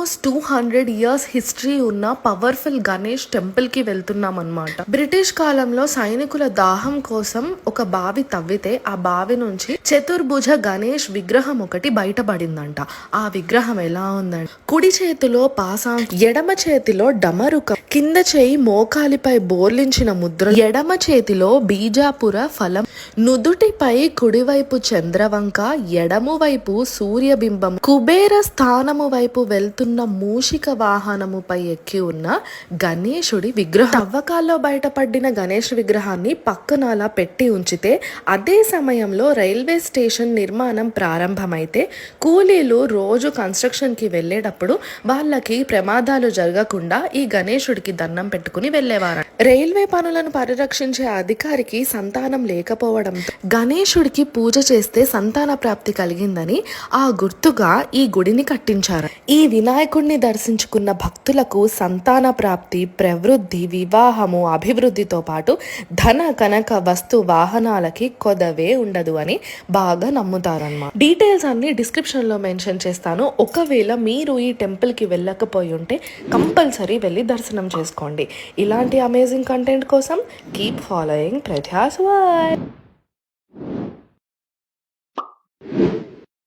Almost 200 years history ఉన్న powerful Ganesh temple కి వెళ్తున్నాం అనమాట. బ్రిటిష్ కాలంలో సైనికుల దాహం కోసం ఒక బావి తవ్వితే ఆ బావి నుంచి చతుర్భుజ గణేష్ విగ్రహం ఒకటి బయటపడిందంట. ఆ విగ్రహం ఎలా ఉందంటే కుడి చేతిలో పాసా, ఎడమ చేతిలో డమరుక, కింద చేయి మోకాలిపై బోర్లించిన ముద్ర, ఎడమ చేతిలో బీజాపుర ఫలం, నుదుటిపై కుడివైపు చంద్రవంక, ఎడము వైపు సూర్యబింబం, కుబేర స్థానము వైపు వెళ్తున్న మూషిక వాహనముపై ఎక్కి ఉన్న గణేశుడి విగ్రహం. తవ్వకాల్లో బయటపడిన గణేష్ విగ్రహాన్ని పక్కన అలా పెట్టి ఉంచితే అదే సమయంలో రైల్వే స్టేషన్ నిర్మాణం ప్రారంభమైతే కూలీలు రోజు కన్స్ట్రక్షన్ కి వెళ్లేటప్పుడు వాళ్ళకి ప్రమాదాలు జరగకుండా ఈ గణేశుడికి దండం పెట్టుకుని వెళ్లేవారు. రైల్వే పనులను పరిరక్షించే అధికారికి సంతానం లేకపోవడంతో గణేశుడికి పూజ చేస్తే సంతాన ప్రాప్తి కలిగిందని ఆ గుర్తుగా ఈ గుడిని కట్టించారు. ఈ వినాయకుడిని దర్శించుకున్న భక్తులకు సంతాన ప్రాప్తి, ప్రవృద్ధి, వివాహము, అభివృద్ధితో పాటు ధన కనక వస్తు వాహనాలకి కొదవే ఉండదు అని బాగా నమ్ముతారన్నమాట. డీటెయిల్స్ అన్ని డిస్క్రిప్షన్ లో మెన్షన్ చేస్తాను. ఒకవేళ మీరు ఈ టెంపుల్ కి వెళ్ళకపోయి ఉంటే కంపల్సరీ వెళ్ళి దర్శనం చేసుకోండి. ఇలాంటి అమేజింగ్ కంటెంట్ కోసం కీప్ ఫాలోయింగ్ ప్రజాస్ వరల్డ్.